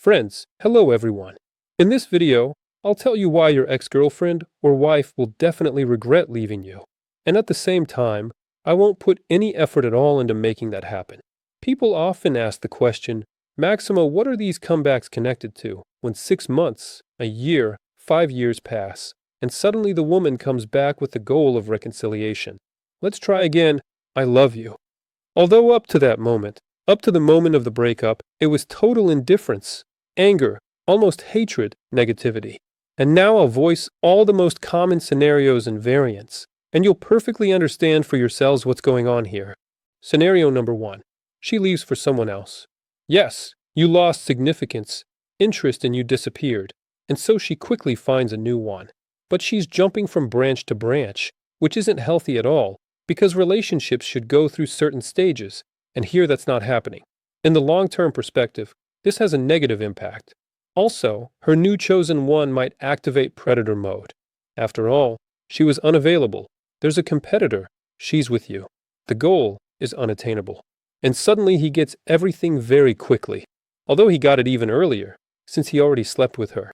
Friends, hello everyone. In this video, I'll tell you why your ex-girlfriend or wife will definitely regret leaving you. And at the same time, I won't put any effort at all into making that happen. People often ask the question, Maximo, what are these comebacks connected to when 6 months, a year, 5 years pass, and suddenly the woman comes back with the goal of reconciliation? Let's try again. I love you. Although up to that moment, up to the moment of the breakup, it was total indifference, anger, almost hatred, negativity. And now I'll voice all the most common scenarios and variants, and you'll perfectly understand for yourselves what's going on here. Scenario number 1. She leaves for someone else. Yes, you lost significance, interest in you disappeared, and so she quickly finds a new one. But she's jumping from branch to branch, which isn't healthy at all, because relationships should go through certain stages, and here that's not happening. In the long-term perspective, this has a negative impact. Also, her new chosen one might activate predator mode. After all, she was unavailable. There's a competitor. She's with you. The goal is unattainable. And suddenly he gets everything very quickly, although he got it even earlier, since he already slept with her.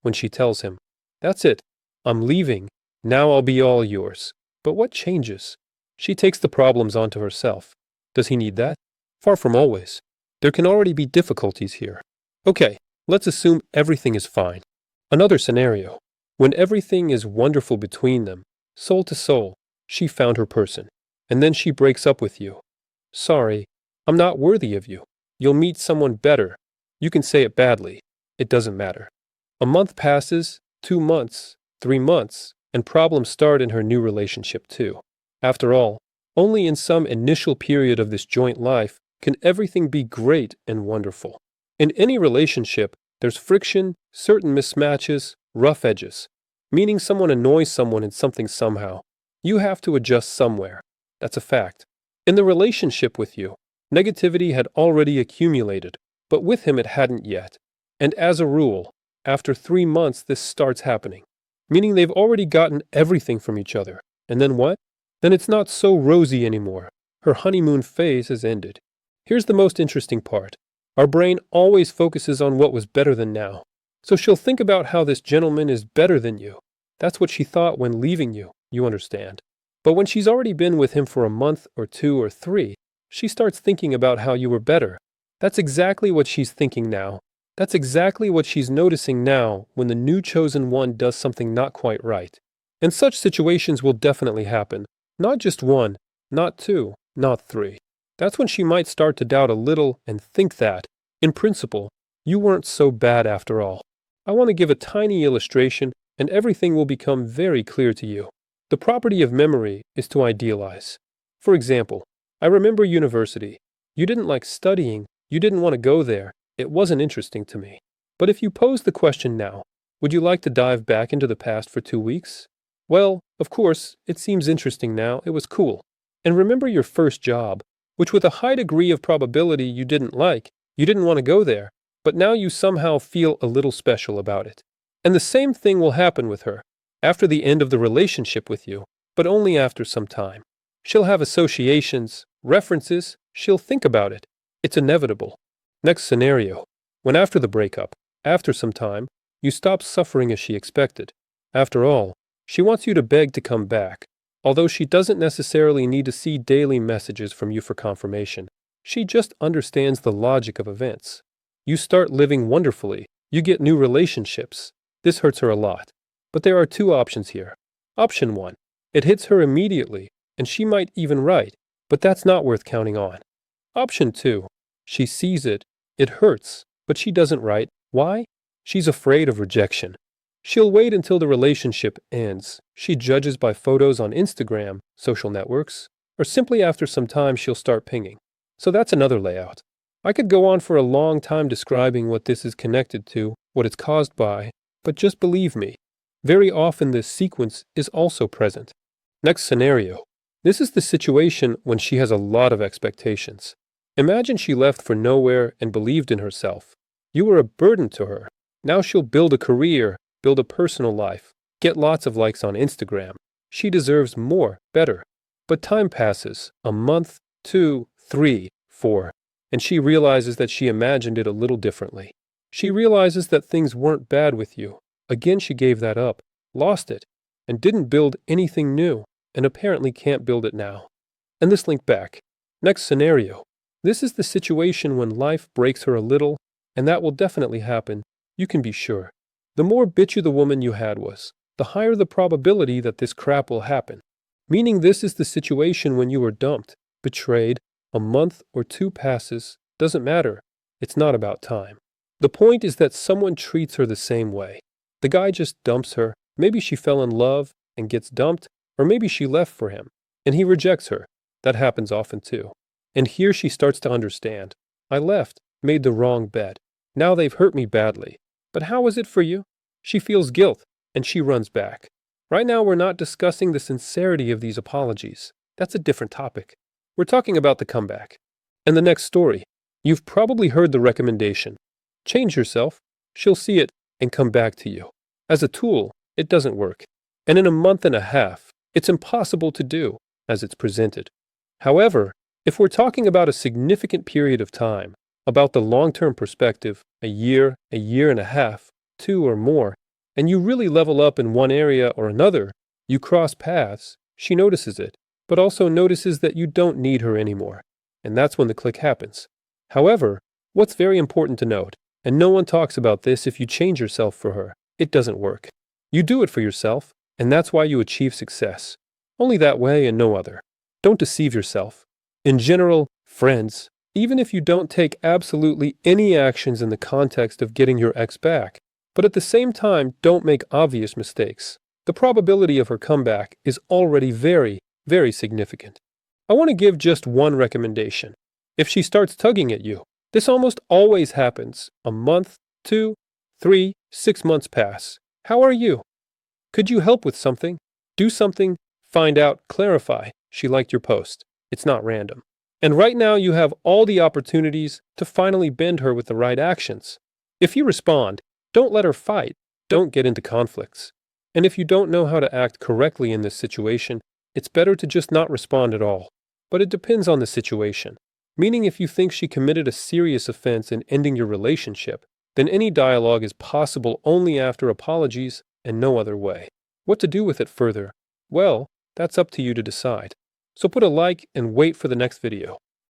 When she tells him, "That's it, I'm leaving, now I'll be all yours." But what changes? She takes the problems onto herself. Does he need that? Far from always. There can already be difficulties here. Okay, let's assume everything is fine. Another scenario. When everything is wonderful between them, soul to soul, she found her person. And then she breaks up with you. Sorry, I'm not worthy of you. You'll meet someone better. You can say it badly. It doesn't matter. A month passes, 2 months, 3 months, and problems start in her new relationship too. After all, only in some initial period of this joint life can everything be great and wonderful. In any relationship, there's friction, certain mismatches, rough edges, meaning someone annoys someone in something somehow. You have to adjust somewhere. That's a fact. In the relationship with you, negativity had already accumulated, but with him it hadn't yet. And as a rule, after 3 months this starts happening, meaning they've already gotten everything from each other. And then what? Then it's not so rosy anymore. Her honeymoon phase has ended. Here's the most interesting part. Our brain always focuses on what was better than now. So she'll think about how this gentleman is better than you. That's what she thought when leaving you, you understand. But when she's already been with him for a month or 2 or 3, she starts thinking about how you were better. That's exactly what she's thinking now. That's exactly what she's noticing now when the new chosen one does something not quite right. And such situations will definitely happen. Not just 1, not 2, not 3. That's when she might start to doubt a little and think that, in principle, you weren't so bad after all. I want to give a tiny illustration and everything will become very clear to you. The property of memory is to idealize. For example, I remember university. You didn't like studying, you didn't want to go there, it wasn't interesting to me. But if you pose the question now, would you like to dive back into the past for 2 weeks? Well, of course, it seems interesting now, it was cool. And remember your first job, which with a high degree of probability you didn't like, you didn't want to go there, but now you somehow feel a little special about it. And the same thing will happen with her, after the end of the relationship with you, but only after some time. She'll have associations, references, she'll think about it. It's inevitable. Next scenario. When after the breakup, after some time, you stop suffering as she expected. After all, she wants you to beg to come back, although she doesn't necessarily need to see daily messages from you for confirmation. She just understands the logic of events. You start living wonderfully. You get new relationships. This hurts her a lot. But there are 2 options here. Option 1. It hits her immediately, and she might even write, but that's not worth counting on. Option 2. She sees it. It hurts, but she doesn't write. Why? She's afraid of rejection. She'll wait until the relationship ends. She judges by photos on Instagram, social networks, or simply after some time she'll start pinging. So that's another layout. I could go on for a long time describing what this is connected to, what it's caused by, but just believe me, very often this sequence is also present. Next scenario. This is the situation when she has a lot of expectations. Imagine she left for nowhere and believed in herself. You were a burden to her. Now she'll build a career, build a personal life, get lots of likes on Instagram. She deserves more, better. But time passes, a month, 2, 3, 4, and she realizes that she imagined it a little differently. She realizes that things weren't bad with you. Again, she gave that up, lost it, and didn't build anything new, and apparently can't build it now. And this link back. Next scenario. This is the situation when life breaks her a little, and that will definitely happen, you can be sure. The more bitchy the woman you had was, the higher the probability that this crap will happen. Meaning this is the situation when you were dumped, betrayed, a month or two passes, doesn't matter. It's not about time. The point is that someone treats her the same way. The guy just dumps her, maybe she fell in love and gets dumped, or maybe she left for him, and he rejects her. That happens often too. And here she starts to understand. I left, made the wrong bet. Now they've hurt me badly. But how is it for you? She feels guilt, and she runs back. Right now we're not discussing the sincerity of these apologies. That's a different topic. We're talking about the comeback. And the next story. You've probably heard the recommendation. Change yourself, she'll see it, and come back to you. As a tool, it doesn't work. And in a month and a half, it's impossible to do, as it's presented. However, if we're talking about a significant period of time, about the long-term perspective, a year and a half, 2 or more, and you really level up in one area or another, you cross paths, she notices it, but also notices that you don't need her anymore. And that's when the click happens. However, what's very important to note, and no one talks about this if you change yourself for her, it doesn't work. You do it for yourself, and that's why you achieve success. Only that way and no other. Don't deceive yourself. In general, friends, even if you don't take absolutely any actions in the context of getting your ex back, but at the same time don't make obvious mistakes, the probability of her comeback is already very, very significant. I want to give just one recommendation. If she starts tugging at you, this almost always happens. A month, 2, 3, 6 months pass. How are you? Could you help with something? Do something, find out, clarify. She liked your post. It's not random. And right now you have all the opportunities to finally bend her with the right actions. If you respond, don't let her fight. Don't get into conflicts. And if you don't know how to act correctly in this situation, it's better to just not respond at all. But it depends on the situation. Meaning if you think she committed a serious offense in ending your relationship, then any dialogue is possible only after apologies and no other way. What to do with it further? Well, that's up to you to decide. So put a like and wait for the next video.